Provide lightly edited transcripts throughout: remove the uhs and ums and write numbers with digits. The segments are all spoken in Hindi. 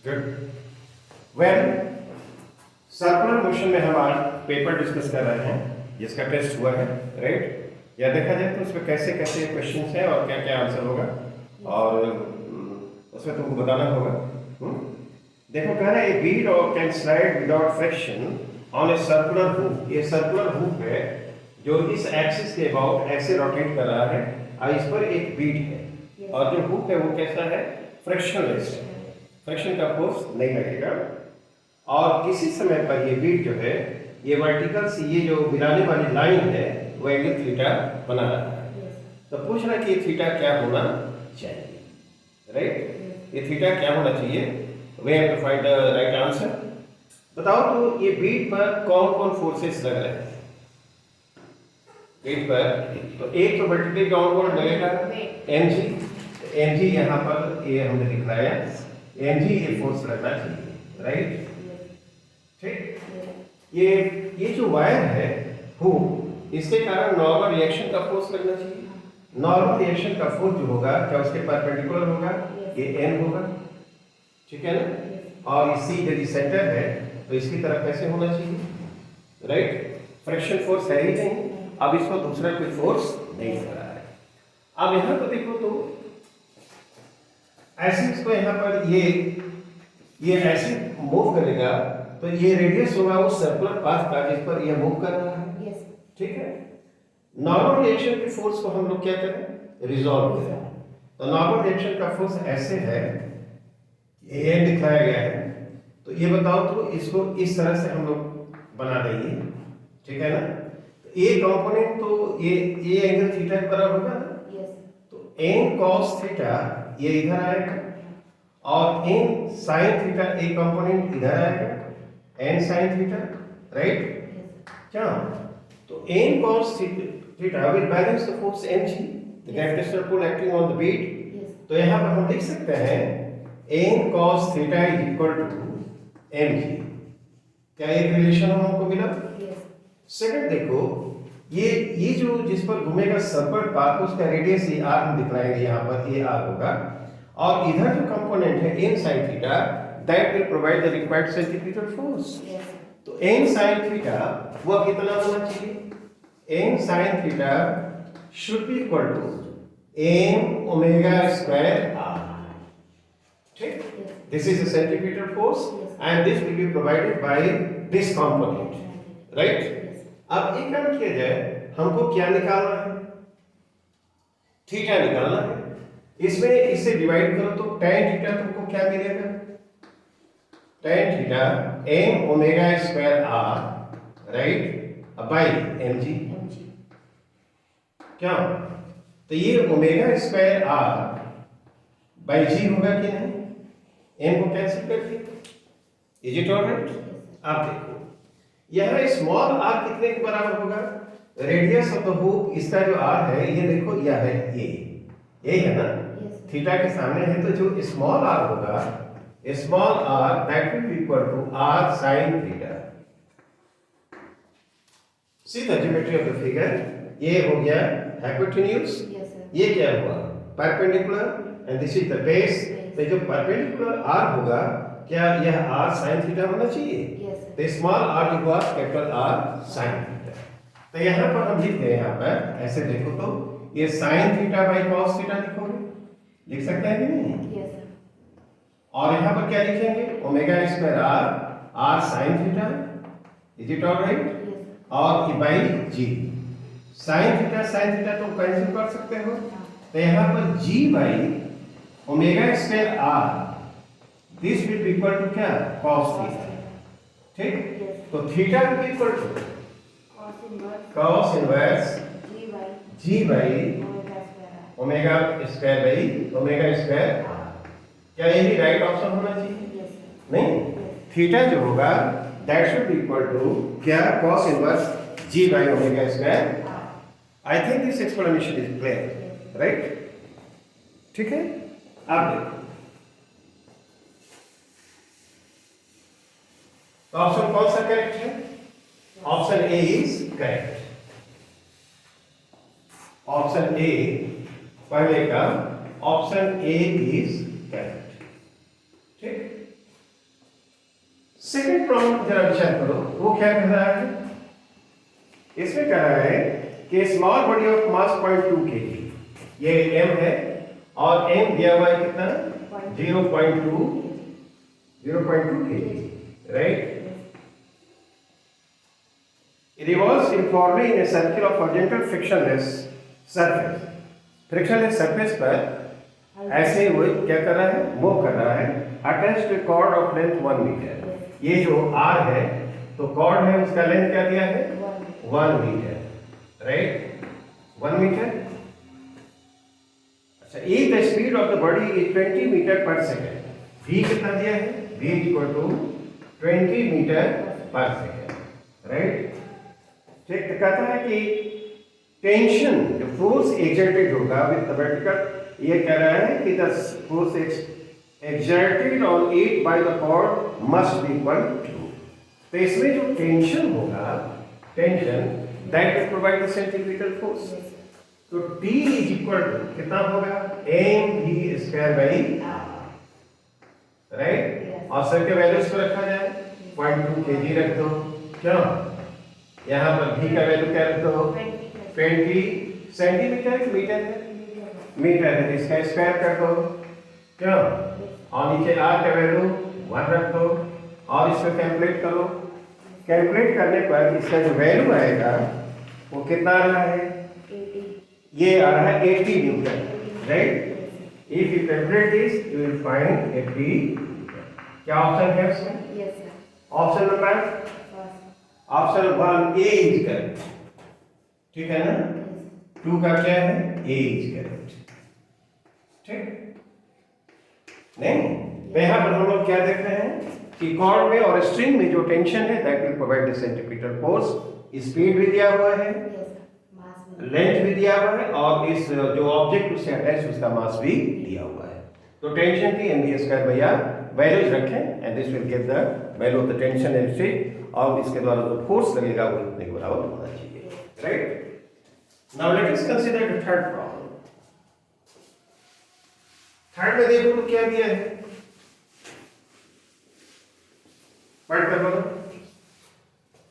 गुड। वेल, सर्कुलर मोशन में हम आज पेपर डिस्कस कर रहे हैं जिसका टेस्ट हुआ है, राइट? या देखा जाए तो उसमें कैसे कैसे क्वेश्चंस हैं और क्या क्या आंसर होगा और उसमें तुमको बताना होगा। देखो कह रहा है ए बीड और can slide without friction on a circular hook. ये सर्कुलर हुक है जो इस एक्सिस के अबाउट ऐसे रोटेट कर रहा है और इस पर एक बीड है और जो हुक है वो कैसा है? फ्रिक्शनलेस है, फ्रिक्शन का फोर्स नहीं लगेगा और किसी समय पर ये बीट जो है ये वर्टिकल से ये जो मिलाने वाली लाइन है वो एंगल थीटा बना रहा है। तो पूछ रहा है कि ये थीटा क्या होना चाहिए, राइट? ये थीटा क्या होना चाहिए? We have to find the right answer. बताओ तो ये बीट पर कौन कौन फोर्सेस लग रहे हैं? बीट पर तो एक तो वर्टिकली डाउनवर्ड लगेगा mg, mg यहाँ पर ये हमने दिखाया mg ये फोर्स लगना चाहिए, राइट? ठीक। ये जो वायर है वो इसके कारण नॉर्मल रिएक्शन का फोर्स लगना चाहिए। नॉर्मल रिएक्शन का फोर्स जो होगा क्या उसके परपेंडिकुलर होगा? ये n होगा, ठीक है ना? और इसी यदि सेंटर है तो इसकी तरफ कैसे होना चाहिए, राइट? फ्रिक्शन फोर्स है ही नहीं, अब इस पर दूसरा कोई फोर्स नहीं लग रहा है। अब यहाँ पर देखो तो ऐसे इसको यहाँ पर ये ऐसे मूव करेगा तो ये रेडियस होगा उस सर्कुलर पाथ का जिस पर ये मूव कर रहा है, ठीक है? नॉर्मल रिएक्शन के फोर्स को हम लोग क्या करें? रिजॉल्व करें। तो नॉर्मल रिएक्शन का फोर्स ऐसे है, ये दिखाया गया है। तो ये बताओ तो इसको इस तरह से हम लोग बना देंगे, ठीक है ना? तो ए कंपोनेंट तो ये एंगल थीटा के बराबर होगा ना? तो n cos थीटा ये इधर आएगा और n sin थीटा एक कंपोनेंट इधर आएगा n sin थीटा, राइट? क्या तो n cos theta will balance the force mg, the gravitational pull acting on the bead. तो यहां पर हम लिख सकते हैं n cos theta is equal to mg। क्या एक रिलेशन हमको मिला? सेकंड देखो ये जो जिस पर घूमेगा सर्कुलर पाथ उसका रेडियस ये r हम दिखाएंगे, यहाँ पर ये r होगा और इधर जो कंपोनेंट है n sin theta that will provide the required centimetre force. तो n sin थीटा वो कितना होना चाहिए? n sin theta should be equal to n omega square r, ठीक? This is the centimetre force and this will be provided by this component, right? अब एक काम किया जाए, हमको क्या निकालना है? थीटा निकालना है। इसमें इसे डिवाइड करो तो tan थीटा तुमको क्या मिलेगा? tan theta m omega square r, right? By mg। क्या तो ये omega square r by g होगा कि नहीं? m को कैंसिल कर दिए, इज इट ऑलराइट? आप देखो यहां स्मॉल r कितने के बराबर होगा? रेडियस ऑफ द हुक इसका जो r है ये देखो यह है ये है ना? थीटा के सामने है तो जो स्मॉल r होगा small r that will be equal to r sin theta. See the geometry of the figure. ये हो गया हाइपोटेन्यूज, ये क्या हुआ? Perpendicular and this is the base. तो जो परपेंडिकुलर r होगा क्या यह r sin थीटा होना चाहिए? तो स्मॉल r जो हुआ कैपिटल R sin थीटा। तो यहाँ पर हम लिखते हैं, यहाँ पर ऐसे देखो तो ये sin theta by cos theta लिखोगे, लिख सकते हैं कि नहीं? और यहाँ पर क्या लिखेंगे? Omega square r sin theta, is it alright? और बाई g sin थीटा तो कैंसिल कर सकते हो। तो यहाँ पर g by omega square r this will be equal to क्या? cos थीटा, ठीक? तो theta will be equal to cos inverse g by omega square by omega square. क्या यही राइट ऑप्शन होना चाहिए? नहीं, थीटा जो होगा that should be equal to क्या? cos inverse g by omega square. I think this explanation is clear, right? ठीक है, आप देखो तो ऑप्शन कौन सा करेक्ट है? Option A is correct. Option A पहले का ऑप्शन ए इज करेक्ट, ठीक? सेकंड प्रॉब्लम जरा विचार करो, वो क्या कह रहा है? इसमें कह रहा है कि small body of mass 0.2 kg, ये m है और m दिया हुआ है कितना? 0.2 kg, right? It revolves uniformly in a circle of horizontal frictionless surface. Frictionless surface पर ऐसे वो क्या कर रहा है? मूव कर रहा है attached to cord of length 1 metre. ये जो r है तो कॉर्ड है उसका लेंथ क्या दिया है? 1 मीटर, राइट? 1 मीटर। अच्छा, if the speed of the body is 20 metre per second, v कितना दिया है? v equal to 20 metre per second, right? ठीक, तो कहता है कि टेंशन जो फोर्स एक्सर्टेड होगा विद द वर्टिकल, ये कह रहा है कि the force exerted on it by the cord must be equal to, तो इसमें जो टेंशन होगा, tension that will provide the centrifugal force, तो T इज इक्वल टू कितना होगा? mv स्क्वायर बाई राइट, और सर के वैल्यूज को रखा जाए 0.2 kg रख दो, क्यों? यहाँ पर v का वैल्यू क्या रख दो? 20 सेंटीमीटर मीटर है, मीटर है, इसका स्क्वायर कर दो, क्यों? और नीचे r का वैल्यू 1 रख दो और इसको कैलकुलेट करो। कैलकुलेट करने पर इसका जो वैल्यू आएगा वो कितना आ रहा है? 80। ये आ रहा है 80 Newton, right? If you calculate this you will find 80। क्या ऑप्शन है उसमें? Yes sir. Option number option 1 A is correct, ठीक है ना? 2 का क्या है? ए इज करेक्ट, ठीक? नहीं, तो यहाँ पर हम लोग क्या देख रहे हैं कि कॉर्ड में और स्ट्रिंग में जो टेंशन है that will provide the centripetal force, speed भी दिया हुआ है, लेंथ भी दिया हुआ है और इस जो ऑब्जेक्ट उससे अटैच उसका मास भी दिया हुआ है। तो टेंशन की mv स्क्वायर भैया वैल्यूज रखें and this will give the value of the tension and strain, और इसके द्वारा जो फोर्स लगेगा वो इतने के बराबर होना चाहिए, right? Now let us consider the third problem. Third में देखो तो क्या दिया है, पढ़ कर बोलो।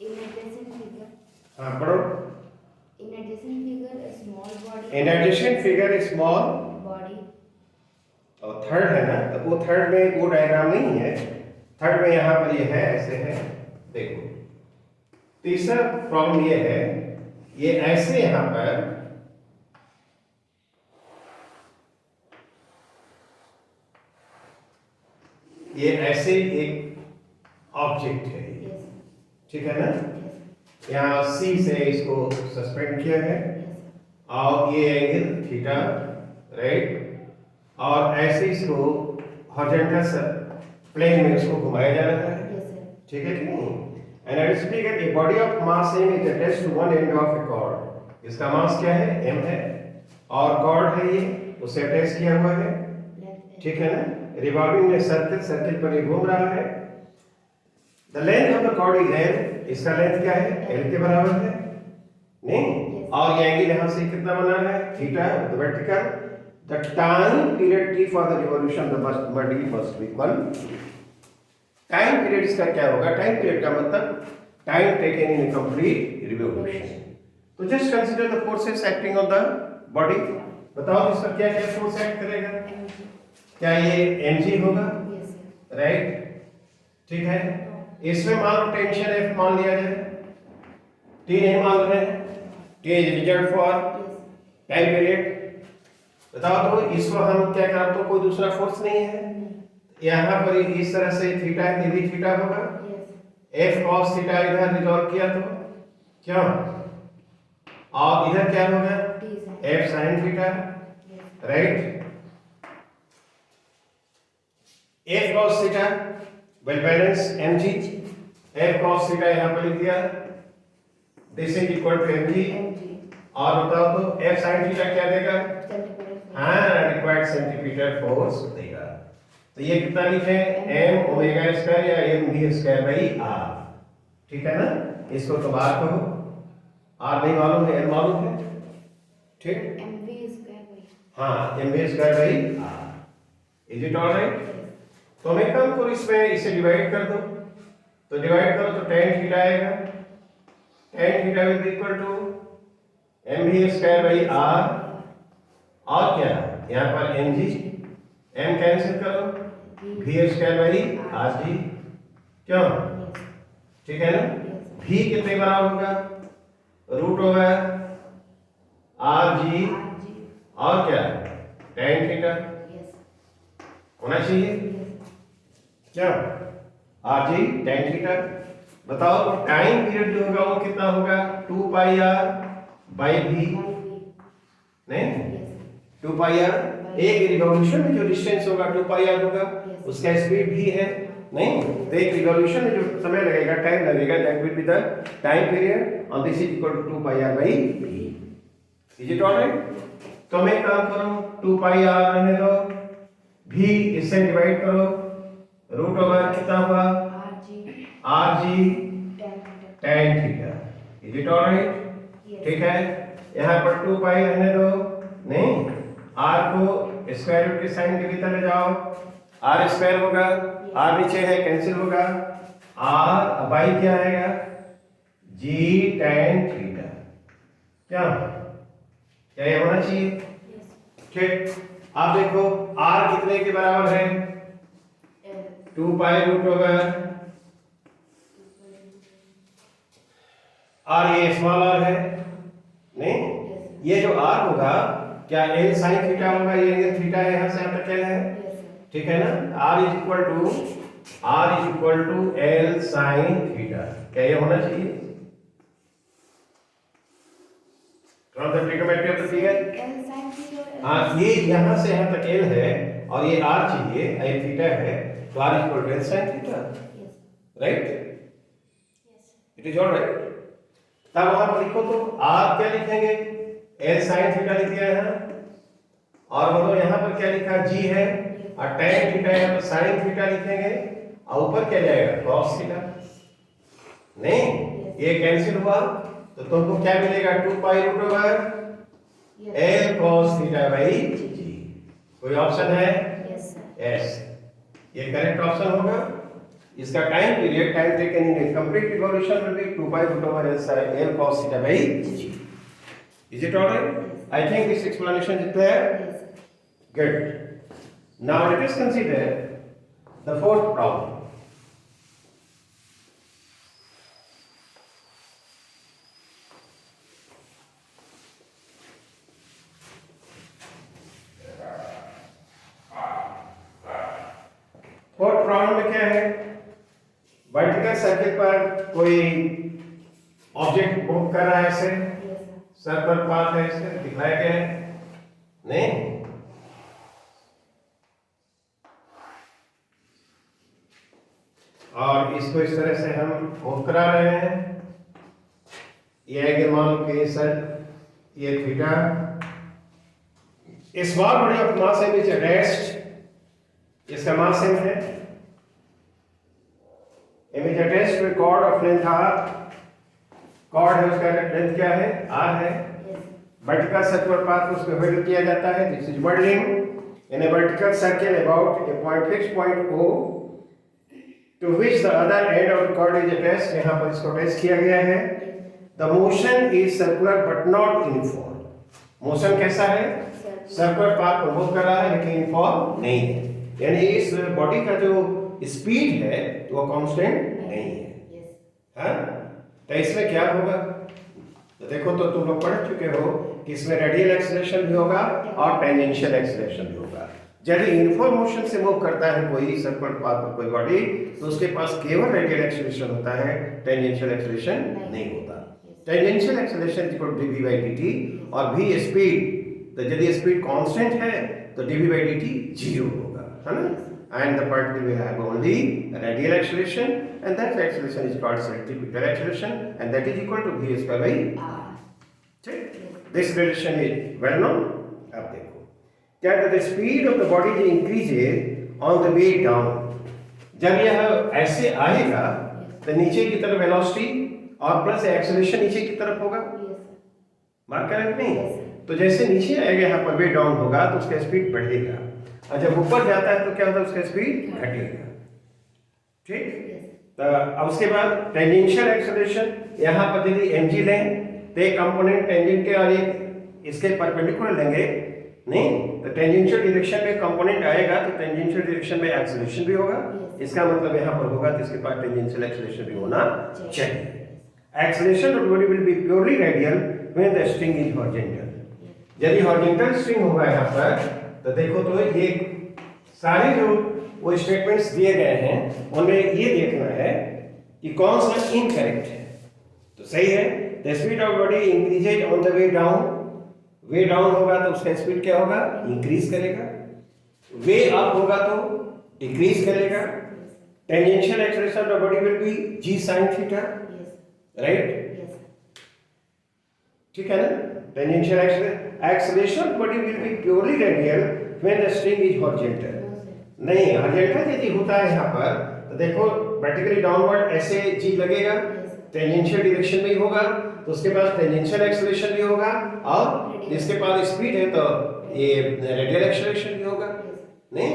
In adjacent figure, हाँ पढ़ो। in adjacent figure, a small body. In adjacent figure a small body. और थर्ड है ना, तो वो थर्ड में वो डायग्राम नहीं है, थर्ड में यहाँ पर ये है, ऐसे है, देखो। तीसरा प्रॉब्लम ये है, ये ऐसे यहाँ पर ये ऐसे एक ऑब्जेक्ट है, Yes. ठीक है ना? Yes. यहाँ C से इसको सस्पेंड किया है Yes. और ये एंगल थीटा, राइट? और ऐसे इसको हॉरिजॉन्टल प्लेन में इसको घुमाया जा रहा है, Yes, sir. ठीक है कि नहीं? And it is figure a body of mass m is attached to one end of a cord, इसका मास क्या है? m है और कॉर्ड है ये उससे अटैच किया हुआ है, Length. ठीक है ना? रिवॉल्विंग में सर्कल, सर्कल पर ये घूम रहा है। The length of the cord is l, इसका लेंथ क्या है? l के बराबर है, नहीं? Yes. और ये एंगल यहाँ से कितना बना है? Theta, the vertical. The time period t for the revolution the body must be equal. Time period इसका क्या होगा? टाइम पीरियड का मतलब time taken in complete revolution. तो just consider the forces acting on the body. बताओ इसका क्या क्या फोर्स एक्ट करेगा? Mg. क्या ये mg होगा, Yes, sir. राइट? ठीक है, इसमें मान लो टेंशन F मान लिया जाए, T नहीं मान रहे हैं, T is result for Yes. Time period. बताओ तो इसको हम क्या करें, तो कोई दूसरा फोर्स नहीं है, यहाँ पर इस तरह से थीटा है, भी थीटा होगा, Yes. F cos थीटा इधर रिजॉल्व किया तो क्यों, और इधर क्या होगा? T sin. F sin theta, Yes. Right? F cos theta well balance mg, F cos theta यहाँ पर लिख दिया, this is equal to mg। Mg. और बताओ तो F sin थीटा क्या देगा? Centripetal force. हाँ, रिक्वायर्ड सेंटीमीटर फोर्स देगा। तो ये कितना लिखे? m ओमेगा स्क्वायर या mv स्क्वायर बाई r, ठीक है ना? इसको तो बार कहो, r नहीं मालूम है, l मालूम है, ठीक? Mv square by. हाँ, mv square by r। Is it alright? Yes. तो मैं काम करो, इसमें इसे डिवाइड कर दो, तो डिवाइड करो तो tan थीटा आएगा। tan theta will be equal to mv square by r, और क्या यहाँ पर mg, m कैंसिल करो, v स्क्वायर बाई rg, क्यों, ठीक है ना। v कितने बराबर होगा, रूट ओवर rg और क्या tan थीटा होना चाहिए, क्या rg tan थीटा। बताओ तो टाइम पीरियड जो होगा वो कितना होगा, 2 पाई r बाई v, नहीं 2 पाई r, एक रिवॉल्यूशन में जो डिस्टेंस होगा 2 पाई r होगा, उसका स्पीड भी है, नहीं तो एक रिवॉल्यूशन में जो समय लगेगा, टाइम लगेगा, that will be the time period और this is equal to 2 pi r by v। Is it alright. तो मैं काम करूं 2 पाई r रहने दो, v इससे डिवाइड करो, रूट ओवर कितना हुआ rg tan theta. Is it alright, ठीक है। यहाँ पर 2 पाई रहने दो, नहीं r को स्क्वायर रूट के साइन के भीतर ले जाओ, r स्क्वायर होगा, r नीचे है कैंसिल होगा, r बाई क्या आएगा g tan थीटा, क्या क्या ये होना चाहिए, ठीक। आप देखो r कितने के बराबर है, 2 पाई रूट ओवर r, ये स्मॉल r है, नहीं ये जो r होगा क्या l sin थीटा होगा, ये एंगल थीटा है, यहाँ से यहाँ तक l है, ठीक है ना। r is equal to l sin theta, क्या ये होना चाहिए, from the trigonometry of the figure. हाँ ये यहाँ से यहाँ तक l है और ये r चाहिए, ये थीटा है, तो r equal to l sin theta, right, it is all right. तब वहां पर लिखो तो r क्या लिखेंगे, l sin थीटा लिख दिया है, और बोलो यहाँ पर क्या लिखा g है, और tan थीटा है तो sin थीटा लिखेंगे, और ऊपर क्या जाएगा cos थीटा, नहीं ये कैंसिल हुआ तो तुमको क्या मिलेगा, 2 pi root over l cos theta by g। कोई ऑप्शन है, यस ये करेक्ट ऑप्शन होगा। इसका time period, time taken in complete revolution will be 2 pi root over l cos theta by g। Is it alright, I think this explanation is clear, good. Now let us consider the fourth problem. Fourth problem में क्या है, वर्टिकल सर्किल पर कोई ऑब्जेक्ट मूव कर रहा है, ऐसे सर्कल पाथ है, ऐसे दिखाया गया है, नहीं और इसको इस तरह से हम मूव करा रहे हैं, ये एंगल मान लो कि सर ये theta, small body of mass m is attached, इसका मास एम है, m is attached to cord of length r, cord है उसका लेंथ क्या है, r है, वर्टिकल सर्कुलर पाथ को उसको मेजर किया जाता है, this is modelling in A vertical circle about A point fix point o to which the other end of the cord is attached, यहाँ पर इसको अटैच किया गया है। The motion is circular but not uniform, motion कैसा है, सर्कुलर पाथ को मूव कर रहा है लेकिन यूनिफॉर्म नहीं है, यानी इस बॉडी का जो स्पीड है तो वो कांस्टेंट नहीं है, हाँ। तो इसमें क्या होगा, तो देखो तो तुम लोग पढ़ चुके हो कि इसमें रेडियल एक्सेलरेशन भी होगा और टेंजेंशियल एक्सेलरेशन भी होगा। जब यूनिफॉर्म मोशन से मूव करता है कोई सर्कुलर पाथ पर कोई बॉडी, तो उसके पास केवल रेडियल एक्सेलरेशन होता है, टेंजेंशियल एक्सेलरेशन नहीं होता। Tangential acceleration equal to dv by dt, और v स्पीड, तो यदि स्पीड कांस्टेंट है तो dv by dt 0 होगा, है ना। And the particle will have only radial acceleration, and that acceleration is called centripetal acceleration, and that is equal to v square by r. ठीक, this relation is well known। अब देखो क्या कहते हैं, स्पीड ऑफ द बॉडी जो increases on the way down, जब यह ऐसे आएगा तो नीचे की तरफ वेलोसिटी और प्लस एक्सेलरेशन नीचे की तरफ होगा, मार्क करें नहीं, तो जैसे नीचे आएगा यहाँ पर वे डाउन होगा तो उसका स्पीड बढ़ेगा, और जब ऊपर जाता है तो क्या होता है, उसका स्पीड घटेगा, ठीक। तो अब उसके बाद टेंजेंशियल एक्सेलरेशन, यहाँ पर यदि mg लें तो एक कंपोनेंट टेंजेंट के और एक इसके परपेंडिकुलर लेंगे नहीं, तो टेंजेंशियल डायरेक्शन में कंपोनेंट आएगा तो टेंजेंशियल डायरेक्शन में एक्सेलरेशन भी होगा। इसका मतलब यहाँ पर होगा तो इसके पास टेंजेंशियल एक्सेलरेशन भी होना चाहिए। Acceleration of body will be purely radial when the string is horizontal. यदि हॉरिजॉन्टल स्ट्रिंग होगा यहाँ पर तो देखो तो ये सारे जो वो स्टेटमेंट्स दिए गए हैं उनमें ये देखना है कि कौन सा इनकरेक्ट है। तो सही है, the speed of body increases on the way down. Way down होगा तो उसका स्पीड क्या होगा, इंक्रीज करेगा। वे अप होगा तो डिक्रीज करेगा। Tangential acceleration of the body will be g sin theta, right? ठीक है ना? Tangential acceleration of body will be purely radial when the string is horizontal. नहीं, हॉरिजॉन्टल यदि होता है यहाँ पर तो देखो वर्टिकली डाउनवर्ड ऐसे g लगेगा, टेंजेंशियल डायरेक्शन में ही होगा तो उसके पास टेंजेंशियल एक्सेलरेशन भी होगा और जिसके पास स्पीड है तो ये रेडियल एक्सेलरेशन भी होगा। नहीं,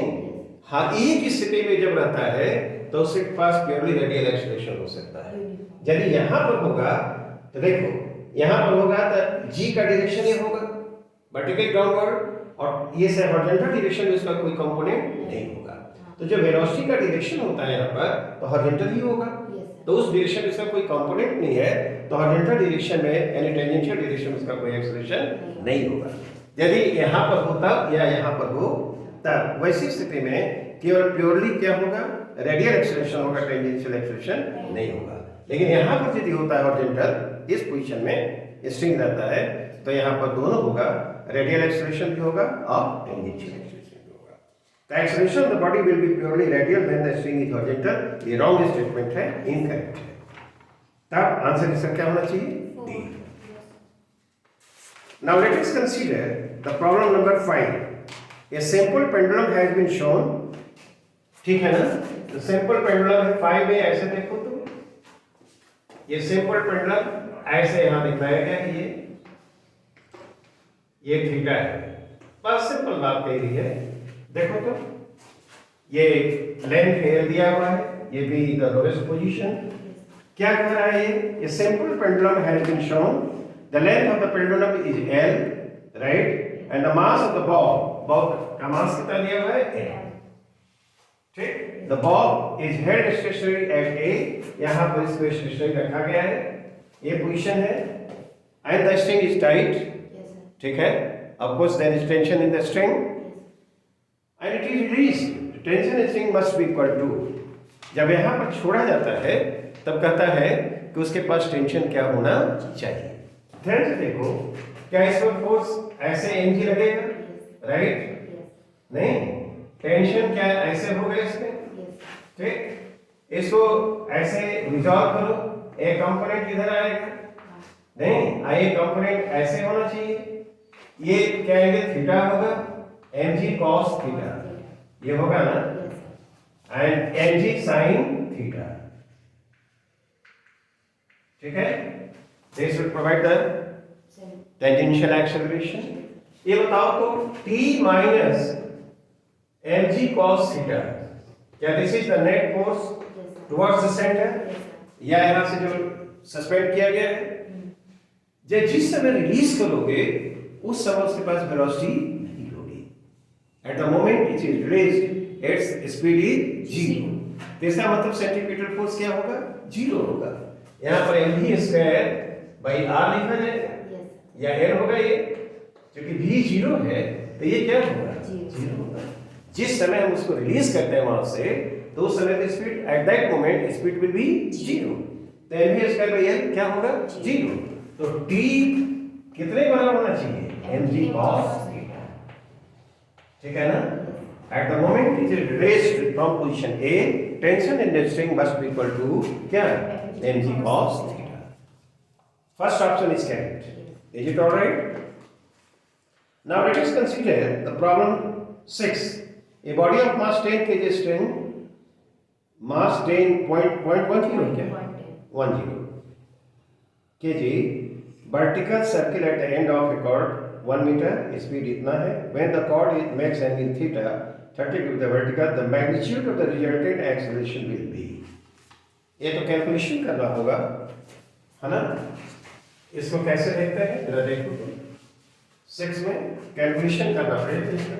हाँ, एक स्थिति में जब रहता है तो उसके पास प्योरली रेडियल एक्सेलरेशन हो सकता है। यदि यहाँ पर होगा तो देखो यहाँ पर होगा तो g का डायरेक्शन ये होगा वर्टिकल डाउनवर्ड और ये से हॉरिजॉन्टल डायरेक्शन में इसका कोई कंपोनेंट नहीं होगा। तो जो वेलोसिटी का डायरेक्शन होता है यहाँ पर तो हॉरिजॉन्टल ही होगा, तो उस डायरेक्शन में इसका कोई कंपोनेंट नहीं है तो हॉरिजॉन्टल डायरेक्शन में यानी टेंजेंशियल डायरेक्शन में इसका कोई एक्सेलरेशन नहीं होगा। यदि यहाँ पर हो तब या यहाँ पर हो तब वैसी स्थिति में केवल प्योरली क्या होगा, रेडियल एक्सेलरेशन होगा, टेंजेंशियल एक्सेलरेशन नहीं होगा। लेकिन यहाँ पर यदि होता है हॉरिजॉन्टल, इस पोजीशन में स्ट्रिंग रहता है तो यहाँ पर दोनों होगा, रेडियल एक्सेलरेशन भी होगा और टेंजेंशियल एक्सेलरेशन भी होगा। The acceleration of the body will be purely radial when the string is horizontal। ये wrong statement है, incorrect है। तब आंसर इसका क्या होना चाहिए? D। Now let us consider the problem number 5। A simple pendulum has been shown। ठीक है ना? तो simple pendulum है 5 में, ऐसे देखो तुम, ये simple pendulum ऐसे यहाँ दिखाया गया है, ये थीटा है। बस सिंपल बात कह रही है, देखो तो ये लेंथ एल दिया हुआ है, ये भी द लोएस्ट पोजीशन। क्या कह रहा है ये simple pendulum has been shown, the length of the pendulum is L, right, and the mass of the ball का मास कितना दिया हुआ है, एल। ठीक, the ball is held stationary at A, यहां पर इसको स्टेशनरी रखा गया है, ये पोजीशन है, and the string is tight. ठीक है, of course there is tension in the string and it is released। tension in string must be equal to, जब यहाँ पर छोड़ा जाता है तब कहता है कि उसके पास टेंशन क्या होना चाहिए। ध्यान से देखो, क्या इस पर फोर्स ऐसे mg लगेगा, राइट? नहीं, टेंशन क्या ऐसे होगा इसमें, ठीक, इसको ऐसे रिजॉल्व करो, एक कंपोनेंट इधर आएगा, नहीं, एक कंपोनेंट ऐसे होना चाहिए, ये क्या है, थीटा होगा, mg cos थीटा ये होगा ना, एंड mg sin थीटा। ठीक है, this will provide the tangential acceleration. ये बताओ तो t minus mg cos theta, क्या this is the net force towards the centre, या यहां से जो सस्पेंड किया गया है, जिस समय रिलीज करोगे उस समय उसके पास वेलोसिटी नहीं होगी। At the moment it is released its speed is 0। इसका मतलब सेंट्रीपिटल फोर्स क्या होगा, 0 होगा। यहाँ पर mv स्क्वायर बाई r लिखा जाएगा, या l होगा ये, क्योंकि v 0 है तो ये क्या होगा, 0 होगा। जिस समय हम उसको रिलीज करते हैं वहां से तो उस समय की speed at that moment speed will be 0, तो mv स्क्वायर बाई l क्या होगा, 0। तो t कितने बराबर होना चाहिए, mg cos थीटा। ठीक है ना? At the moment it is raised from position A, tension in the string must be equal to क्या, mg cos theta। First option is correct। Is it all right? Now let us consider the problem 6। A body of mass 10 kg string, mass 10.10 क्या, 10 kg, vertical circle at the end of a cord 1 meter, speed इतना है। When the cord makes angle theta 30 degree the vertical, the magnitude of the resultant acceleration will be। ये तो कैलकुलेशन करना होगा, है ना। इसको कैसे देखते हैं जरा देखो तो 6 में कैलकुलेशन करना पड़ेगा इसका।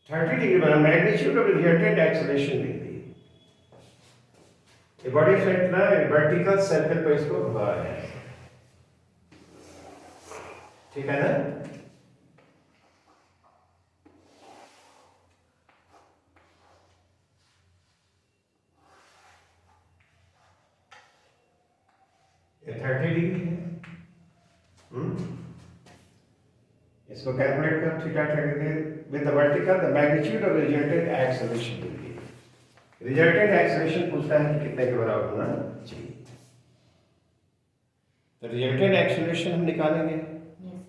$30 magnitude of resultant acceleration will be a body flight ना vertical circle पर इसको घुमा है, ठीक है ना। ये 30 डिग्री है, इसको कैलकुलेट कर theta 30 with the vertical the magnitude of resultant acceleration will be, resultant acceleration पूछता है कि कितने के बराबर होना चाहिए, तो resultant acceleration हम निकालेंगे। Yes.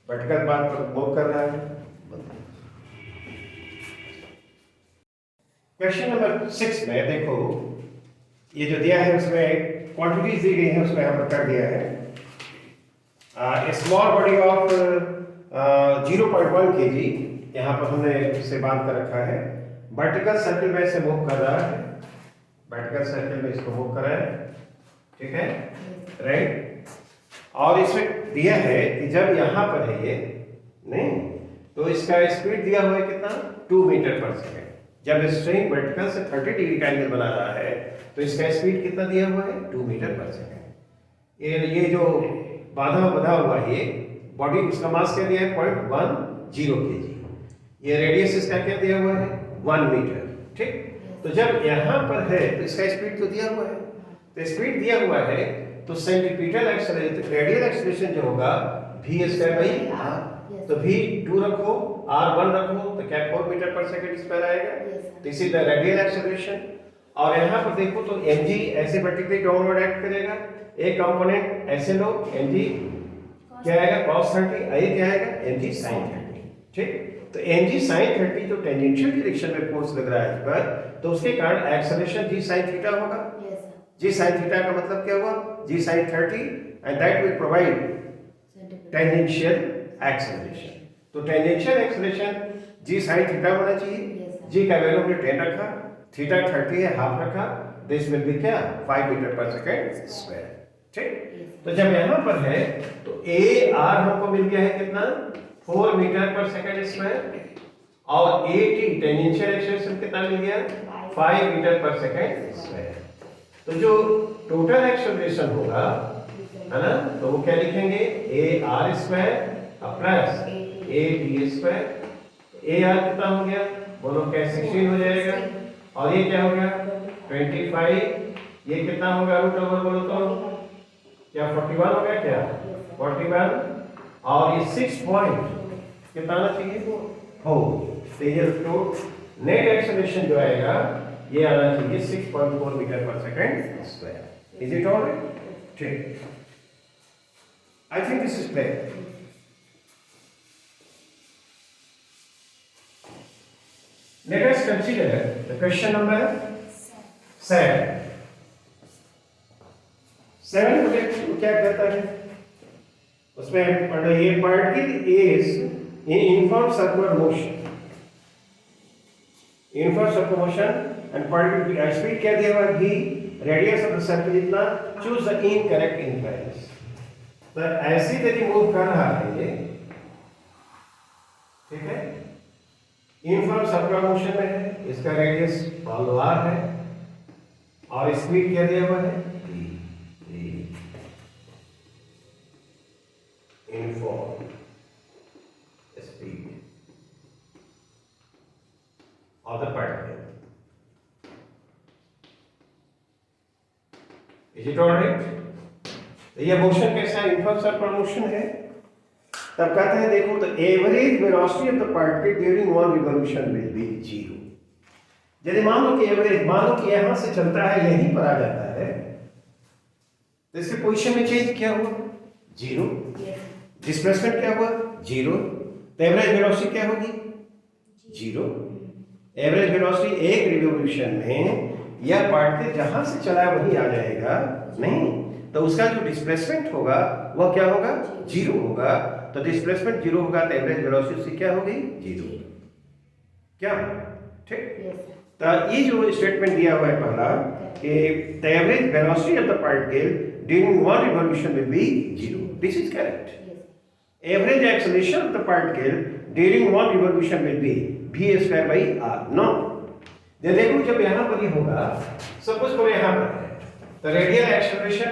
वर्टिकल पाथ पर मूव कर रहा है। क्वेश्चन नंबर 6 में देखो ये जो दिया है उसमें क्वांटिटीज दी गई है, उसमें यहाँ पर कर दिया है स्मॉल बॉडी ऑफ 0.1 kg, यहाँ पर हमने इससे बात कर रखा है। वर्टिकल सर्कल में इसे मूव कर रहा है, वर्टिकल सर्कल में इसको मूव कर रहा है, ठीक है, राइट। और इसमें दिया है कि जब यहाँ पर है ये नहीं, तो इसका स्पीड दिया हुआ है कितना 2 मीटर पर सेकेंड। जब स्ट्रिंग वर्टिकल से 30 डिग्री का एंगल बना रहा है तो इसका स्पीड कितना दिया हुआ है 2 मीटर पर सेकेंड। ये जो बाधा बधा हुआ है ये बॉडी, उसका मास क्या दिया है 0.10 kg, ये रेडियस इसका क्या दिया हुआ है 1 मीटर, ठीक। तो जब यहाँ पर है तो इसका स्पीड तो दिया हुआ है, तो स्पीड दिया हुआ है तो सेंट्रीपिटल एक्सेलरेशन रेडियल एक्सेलरेशन जो होगा v²/r, तो v2 रखो r1 रखो तो क्या 4 मीटर पर सेकंड स्क्वायर आएगा, तो इसी द रेडियल एक्सेलरेशन। और यहाँ पर देखो तो mg ऐसे वर्टिकली डाउनवर्ड एक्ट करेगा, एक कंपोनेंट ऐसे लो mg क्या आएगा cos 30, ये क्या आएगा mg sin 30, ठीक। तो mg sin 30 जो टेंजेंशियल डायरेक्शन में फोर्स लग रहा है इस पर, तो उसके कारण एक्सेलरेशन g sin थीटा होगा। Yes, sir. g sin theta का मतलब क्या हुआ g sin 30 and that will provide tangential acceleration. तो tangential acceleration g sin theta होना चाहिए। Yes, sir. g का वैल्यू हमने 10 रखा, थीटा 30 है हाफ रखा, दिस विल बी क्या 5 मीटर पर सेकंड स्क्वायर, ठीक। तो जब यहाँ पर है तो a r हमको मिल गया है कितना 4 मीटर पर सेकंड स्क्वायर, और a t टेंजेंशियल एक्सेलरेशन कितना मिल गया 5 मीटर पर सेकंड स्क्वायर। तो जो टोटल एक्सेलरेशन होगा है ना, तो वो क्या लिखेंगे a r square plus a t square. a r कितना हो गया बोलो क्या 16 हो जाएगा, और ये क्या हो गया 25, ये कितना होगा रूट ओवर बोलो तो क्या 41 हो गया क्या 41, और ये 6 पॉइंट कितना आना चाहिए 4। तो ये तो नेट एक्सेलरेशन जो आएगा ये आना चाहिए 6.4 metre per second square. Is it alright, ठीक। I think this is clear. Let us consider the question number 7. 7 को क्या कहता है, उसमें पढ़ो ये particle is in uniform circular motion, uniform circular motion and particle speed क्या दिया हुआ है v, radius of the circle इतना, चूज द इनकरेक्ट इंफरेंस। तो ऐसी यदि मूव कर रहा है ये, ठीक है, यूनिफॉर्म सर्कुलर मोशन में है, इसका रेडियस मान लो r है, और स्पीड क्या दिया हुआ है uniform speed of the particle. Is it alright. ये मोशन कैसा यूनिफॉर्म सर्कुलर मोशन है, तब कहते हैं देखो तो average velocity of the particle during one revolution will B 0। यदि मान लो कि एवरेज, मान लो कि यहां से चलता है यहीं पर आ जाता है, तो इसके पोजीशन में चेंज क्या हुआ 0, डिस्प्लेसमेंट क्या हुआ 0, तो एवरेज वेलोसिटी क्या होगी 0। एवरेज वेलोसिटी एक रिवॉल्यूशन में यह पार्टिकल जहां से चला वहीं आ जाएगा नहीं, तो उसका जो डिस्प्लेसमेंट होगा वह क्या होगा, जीरो होगा। तो डिस्प्लेसमेंट जीरो होगा तो एवरेज वेलोसिटी उसकी क्या होगी, जीरो। क्या, ठीक। Yes, sir. तो ये जो स्टेटमेंट दिया हुआ है पहला कि the average velocity of the particle during one revolution will B zero, this is correct. Yes. Average acceleration of the particle during one revolution will be v square by r. No. देखो जब यहाँ पर ये होगा, सपोज करो यहाँ पर है, तो रेडियल एक्सेलरेशन